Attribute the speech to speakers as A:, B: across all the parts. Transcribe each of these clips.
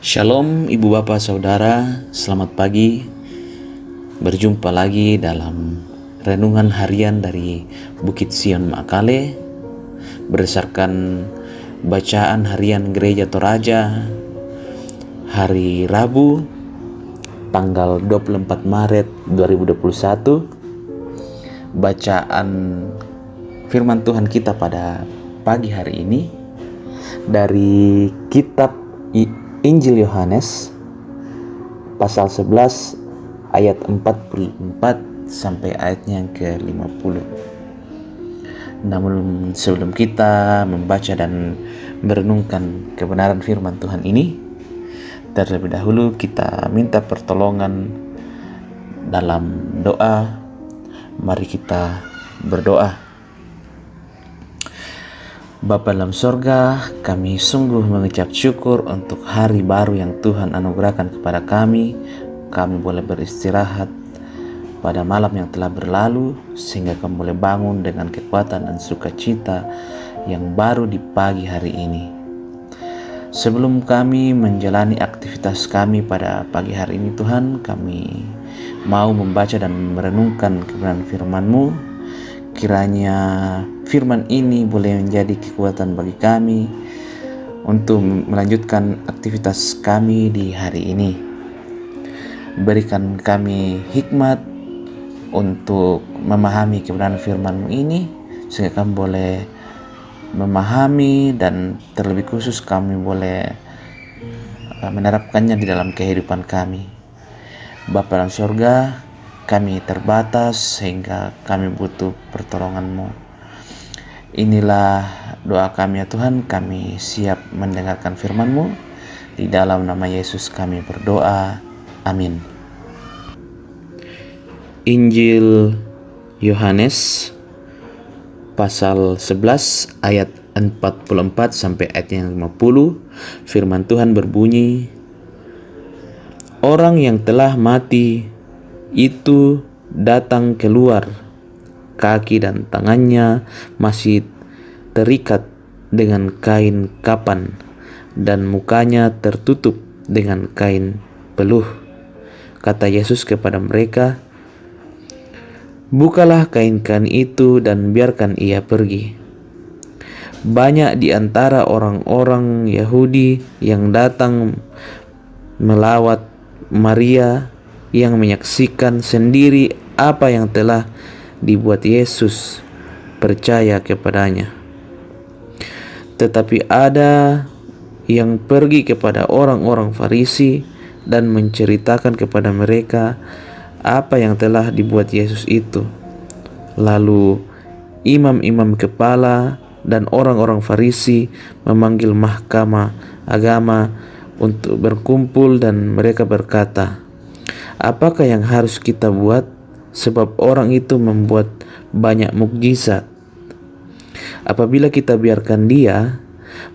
A: Shalom Ibu Bapak Saudara, selamat pagi. Berjumpa lagi dalam renungan harian dari Bukit Sion Makale berdasarkan bacaan harian Gereja Toraja hari Rabu tanggal 24 Maret 2021. Bacaan firman Tuhan kita pada pagi hari ini dari kitab Injil Yohanes pasal 11 ayat 44 sampai ayatnya yang ke-50. Namun sebelum kita membaca dan merenungkan kebenaran firman Tuhan ini, terlebih dahulu kita minta pertolongan dalam doa. Mari kita berdoa. Bapa dalam sorga, kami sungguh mengucap syukur untuk hari baru yang Tuhan anugerahkan kepada kami. Kami boleh beristirahat pada malam yang telah berlalu, sehingga kami boleh bangun dengan kekuatan dan sukacita yang baru di pagi hari ini. Sebelum kami menjalani aktivitas kami pada pagi hari ini, Tuhan, kami mau membaca dan merenungkan kebenaran firman-Mu. Kiranya firman ini boleh menjadi kekuatan bagi kami untuk melanjutkan aktivitas kami di hari ini. Berikan kami hikmat untuk memahami kebenaran firman-Mu ini, sehingga kami boleh memahami dan terlebih khusus kami boleh menerapkannya di dalam kehidupan kami. Bapa dalam surga, kami terbatas sehingga kami butuh pertolongan-Mu. Inilah doa kami ya Tuhan, kami siap mendengarkan firman-Mu. Di dalam nama Yesus kami berdoa, amin. Injil Yohanes pasal 11 ayat 44 sampai ayat yang 50. Firman Tuhan berbunyi, orang yang telah mati itu datang keluar, kaki dan tangannya masih terikat dengan kain kapan dan mukanya tertutup dengan kain peluh. Kata Yesus kepada mereka, bukalah kain-kain itu dan biarkan ia pergi. Banyak di antara orang-orang Yahudi yang datang melawat Maria yang menyaksikan sendiri apa yang telah dibuat Yesus, percaya kepadanya. Tetapi ada yang pergi kepada orang-orang Farisi dan menceritakan kepada mereka apa yang telah dibuat Yesus itu. Lalu imam-imam kepala dan orang-orang Farisi memanggil mahkamah agama untuk berkumpul, dan mereka berkata, apakah yang harus kita buat? Sebab orang itu membuat banyak mukjizat. Apabila kita biarkan dia,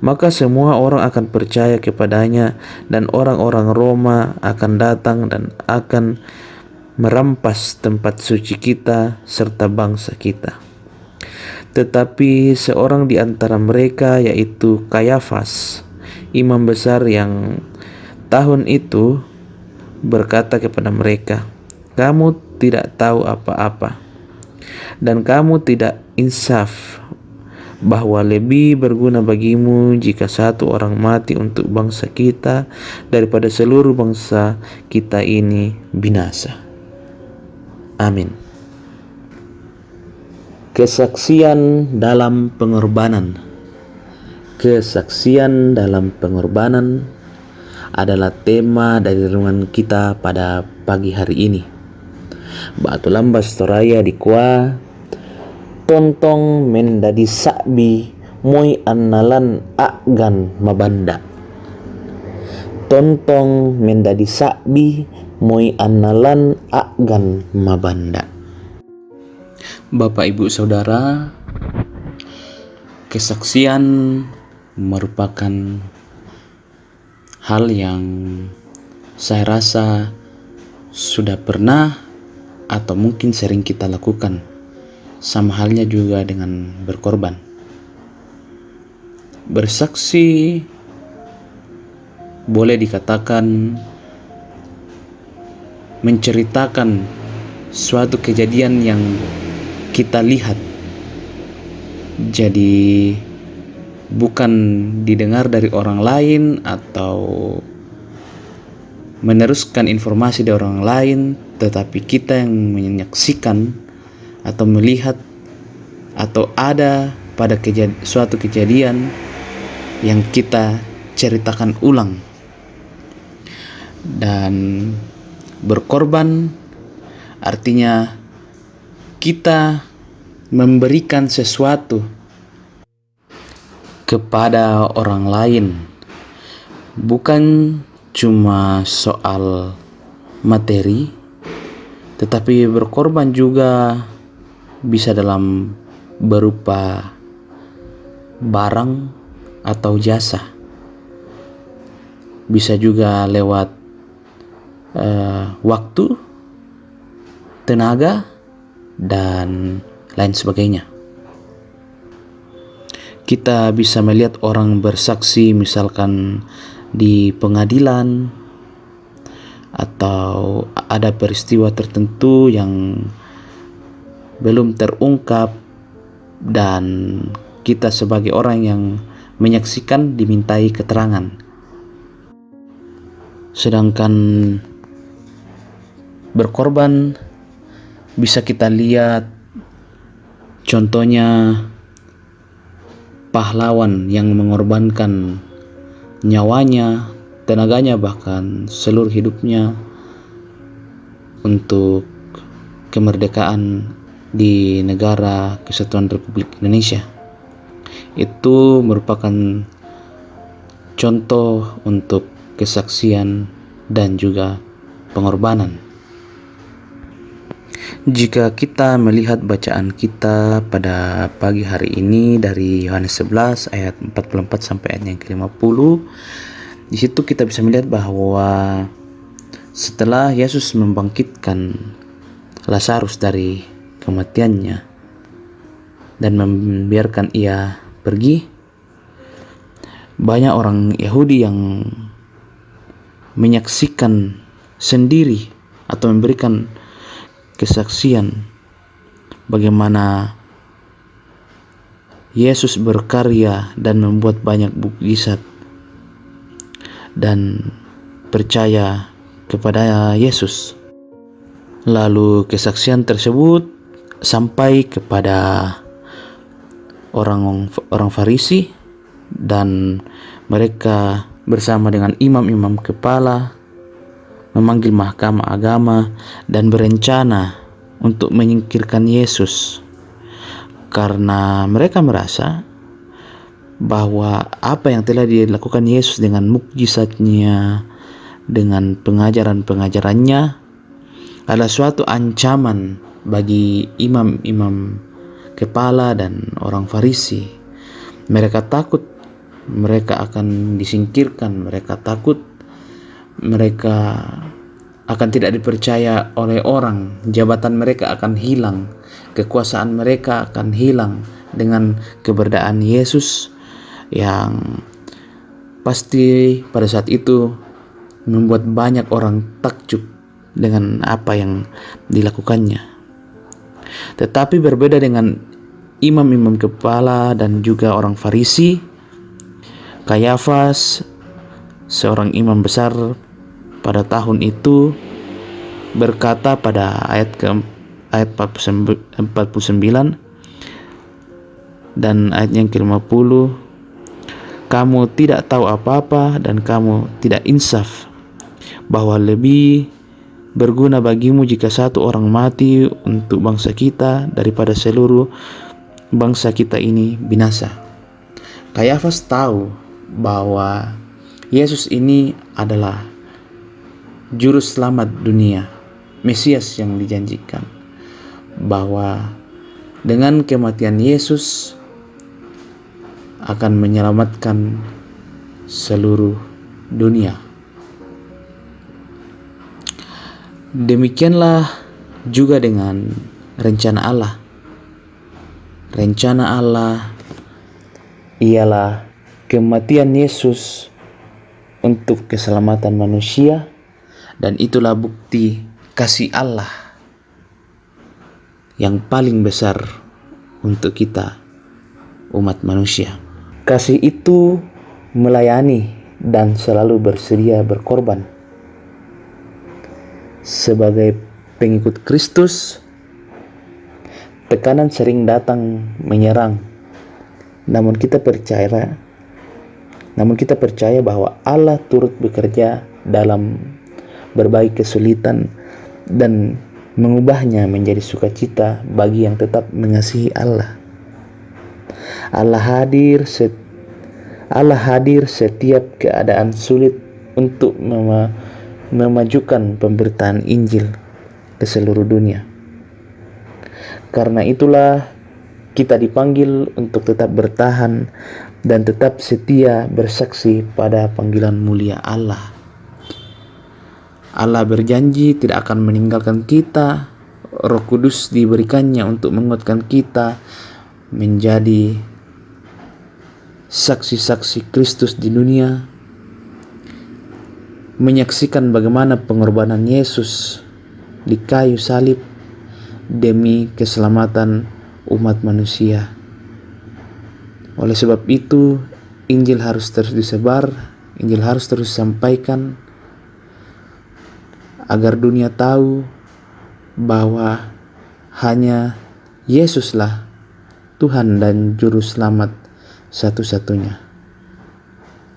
A: maka semua orang akan percaya kepadanya, dan orang-orang Roma akan datang dan akan merampas tempat suci kita serta bangsa kita. Tetapi seorang di antara mereka, yaitu Kayafas, imam besar yang tahun itu, berkata kepada mereka, kamu tidak tahu apa-apa, dan kamu tidak insaf bahwa lebih berguna bagimu jika satu orang mati untuk bangsa kita daripada seluruh bangsa kita ini binasa. Amin. Kesaksian dalam pengorbanan. Kesaksian dalam pengorbanan adalah tema dari renungan kita pada pagi hari ini. Batu lambas Toraya dikua tontong mendadi sakbi moi annalan agan mabanda. Tontong mendadi sakbi moi annalan agan mabanda. Bapak Ibu Saudara, kesaksian merupakan hal yang saya rasa sudah pernah atau mungkin sering kita lakukan. Sama halnya juga dengan berkorban. Bersaksi boleh dikatakan menceritakan suatu kejadian yang kita lihat. Jadi bukan didengar dari orang lain atau meneruskan informasi dari orang lain, tetapi kita yang menyaksikan atau melihat atau ada pada suatu kejadian yang kita ceritakan ulang. Dan berkorban artinya kita memberikan sesuatu kepada orang lain, bukan cuma soal materi, tetapi berkorban juga bisa dalam berupa barang atau jasa. Bisa juga lewat waktu, tenaga, dan lain sebagainya. Kita bisa melihat orang bersaksi misalkan di pengadilan, atau ada peristiwa tertentu yang belum terungkap dan kita sebagai orang yang menyaksikan dimintai keterangan. Sedangkan berkorban bisa kita lihat contohnya pahlawan yang mengorbankan nyawanya, tenaganya, bahkan seluruh hidupnya untuk kemerdekaan di negara Kesatuan Republik Indonesia. Itu merupakan contoh untuk kesaksian dan juga pengorbanan. Jika kita melihat bacaan kita pada pagi hari ini dari Yohanes 11 ayat 44 sampai ayat yang ke-50, di situ kita bisa melihat bahwa setelah Yesus membangkitkan Lazarus dari kematiannya dan membiarkan ia pergi, banyak orang Yahudi yang menyaksikan sendiri atau memberikan kesaksian bagaimana Yesus berkarya dan membuat banyak mukjizat dan percaya kepada Yesus. Lalu kesaksian tersebut sampai kepada orang Farisi, dan mereka bersama dengan imam-imam kepala memanggil mahkamah agama dan berencana untuk menyingkirkan Yesus, karena mereka merasa bahwa apa yang telah dilakukan Yesus dengan mukjizatnya, dengan pengajaran-pengajarannya adalah suatu ancaman bagi imam-imam kepala dan orang Farisi. Mereka takut mereka akan disingkirkan, mereka takut mereka akan tidak dipercaya oleh orang, jabatan mereka akan hilang, kekuasaan mereka akan hilang dengan keberadaan Yesus yang pasti pada saat itu membuat banyak orang takjub dengan apa yang dilakukannya. Tetapi berbeda dengan imam-imam kepala dan juga orang Farisi, Kayafas, seorang imam besar pada tahun itu, berkata pada ayat 49 dan ayat yang ke-50, kamu tidak tahu apa-apa dan kamu tidak insaf, bahwa lebih berguna bagimu jika satu orang mati untuk bangsa kita daripada seluruh bangsa kita ini binasa. Kayafas tahu bahwa Yesus ini adalah juru selamat dunia, Mesias yang dijanjikan, bahwa dengan kematian Yesus akan menyelamatkan seluruh dunia. Demikianlah juga dengan rencana Allah. Rencana Allah ialah kematian Yesus untuk keselamatan manusia, dan itulah bukti kasih Allah yang paling besar untuk kita, umat manusia. Kasih itu melayani dan selalu bersedia berkorban. Sebagai pengikut Kristus, tekanan sering datang menyerang. Namun kita percaya bahwa Allah turut bekerja dalam berbagai kesulitan dan mengubahnya menjadi sukacita bagi yang tetap mengasihi Allah. Allah hadir setiap keadaan sulit untuk memajukan pemberitaan Injil ke seluruh dunia. Karena itulah kita dipanggil untuk tetap bertahan dan tetap setia bersaksi pada panggilan mulia Allah. Allah berjanji tidak akan meninggalkan kita. Roh Kudus diberikannya untuk menguatkan kita menjadi saksi-saksi Kristus di dunia, menyaksikan bagaimana pengorbanan Yesus di kayu salib demi keselamatan umat manusia. Oleh sebab itu, Injil harus terus disebar, Injil harus terus disampaikan agar dunia tahu bahwa hanya Yesuslah Tuhan dan Juru Selamat satu-satunya.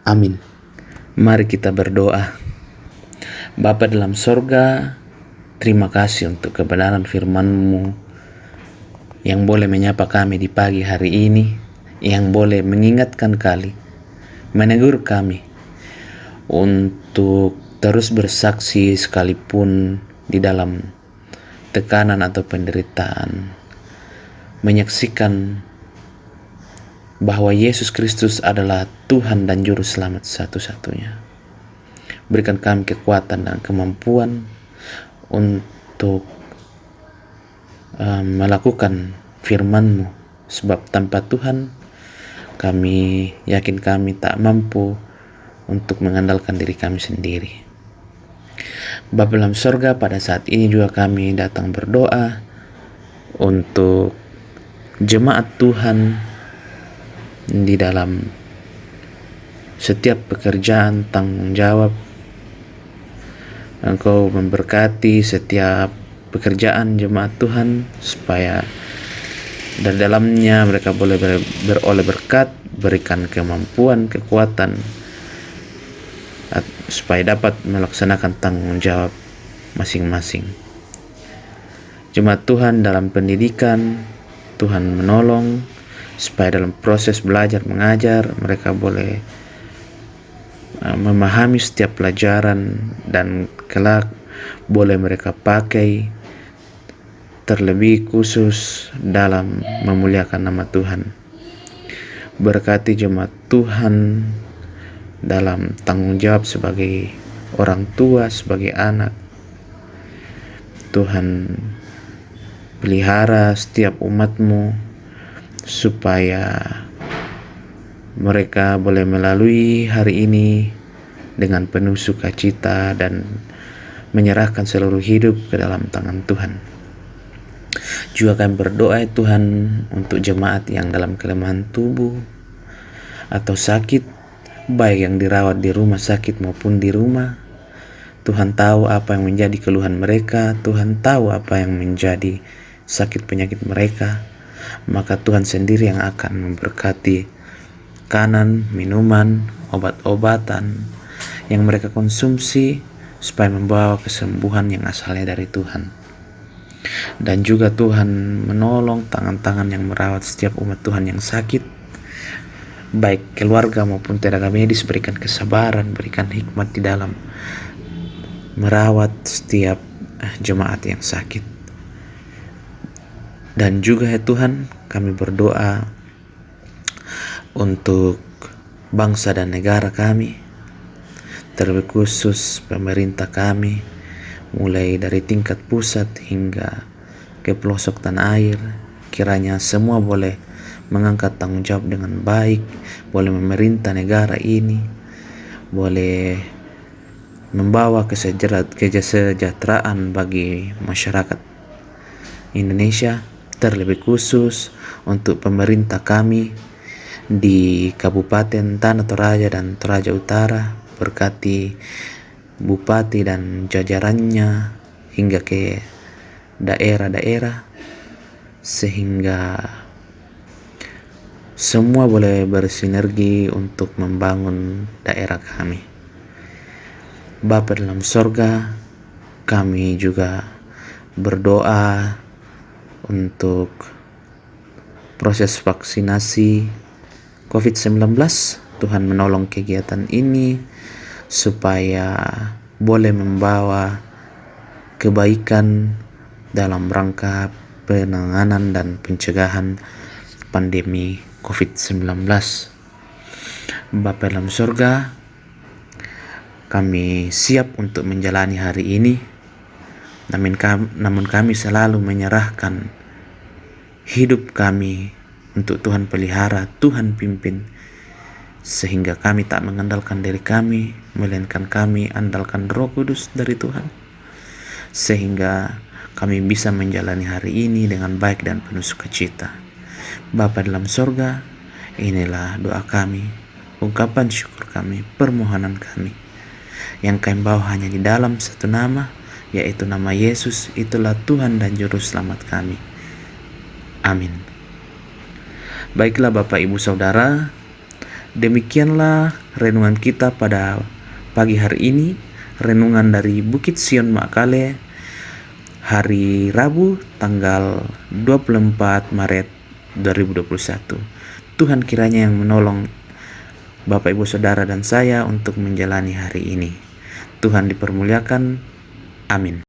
A: Amin. Mari kita berdoa. Bapa dalam sorga, terima kasih untuk kebenaran firman-Mu yang boleh menyapa kami di pagi hari ini, yang boleh mengingatkan kami, menegur kami untuk terus bersaksi sekalipun di dalam tekanan atau penderitaan, menyaksikan bahwa Yesus Kristus adalah Tuhan dan Juru Selamat satu-satunya. Berikan kami kekuatan dan kemampuan untuk melakukan firman-Mu, sebab tanpa Tuhan kami yakin kami tak mampu untuk mengandalkan diri kami sendiri. Bapa dalam sorga, pada saat ini juga kami datang berdoa untuk jemaat Tuhan di dalam setiap pekerjaan tanggung jawab. Engkau memberkati setiap pekerjaan jemaat Tuhan, supaya dari dalamnya mereka boleh beroleh berkat, berikan kemampuan, kekuatan, supaya dapat melaksanakan tanggung jawab masing-masing. Jemaat Tuhan dalam pendidikan, Tuhan menolong supaya dalam proses belajar mengajar mereka boleh memahami setiap pelajaran dan kelak boleh mereka pakai terlebih khusus dalam memuliakan nama Tuhan. Berkati jemaat Tuhan dalam tanggung jawab sebagai orang tua, sebagai anak. Tuhan pelihara setiap umat-Mu supaya mereka boleh melalui hari ini dengan penuh sukacita dan menyerahkan seluruh hidup ke dalam tangan Tuhan. Juga kami berdoa Tuhan untuk jemaat yang dalam kelemahan tubuh atau sakit, baik yang dirawat di rumah sakit maupun di rumah. Tuhan tahu apa yang menjadi keluhan mereka, Tuhan tahu apa yang menjadi sakit penyakit mereka. Maka Tuhan sendiri yang akan memberkati kanan, minuman, obat-obatan yang mereka konsumsi supaya membawa kesembuhan yang asalnya dari Tuhan. Dan juga Tuhan menolong tangan-tangan yang merawat setiap umat Tuhan yang sakit, baik keluarga maupun tenaga medis, berikan kesabaran, berikan hikmat di dalam merawat setiap jemaat yang sakit. Dan juga ya Tuhan, kami berdoa untuk bangsa dan negara kami, terlebih khusus pemerintah kami, mulai dari tingkat pusat hingga ke pelosok tanah air. Kiranya semua boleh mengangkat tanggung jawab dengan baik, boleh memerintah negara ini, boleh membawa kesejahteraan bagi masyarakat Indonesia, terlebih khusus untuk pemerintah kami di Kabupaten Tanah Toraja dan Toraja Utara. Berkati bupati dan jajarannya hingga ke daerah-daerah, sehingga semua boleh bersinergi untuk membangun daerah kami. Bapa dalam sorga, kami juga berdoa untuk proses vaksinasi COVID-19. Tuhan menolong kegiatan ini supaya boleh membawa kebaikan dalam rangka penanganan dan pencegahan pandemi COVID-19. Bapa dalam surga, kami siap untuk menjalani hari ini, namun kami selalu menyerahkan hidup kami untuk Tuhan pelihara, Tuhan pimpin, sehingga kami tak mengandalkan diri kami, melainkan kami andalkan Roh Kudus dari Tuhan, sehingga kami bisa menjalani hari ini dengan baik dan penuh sukacita. Bapa dalam sorga, inilah doa kami, ungkapan syukur kami, permohonan kami, yang kami bawa hanya di dalam satu nama, yaitu nama Yesus. Itulah Tuhan dan Juru Selamat kami. Amin. Baiklah Bapak Ibu Saudara, demikianlah renungan kita pada pagi hari ini, renungan dari Bukit Sion Makale, hari Rabu tanggal 24 Maret 2021. Tuhan kiranya yang menolong Bapak Ibu Saudara dan saya untuk menjalani hari ini. Tuhan dipermuliakan. Amin.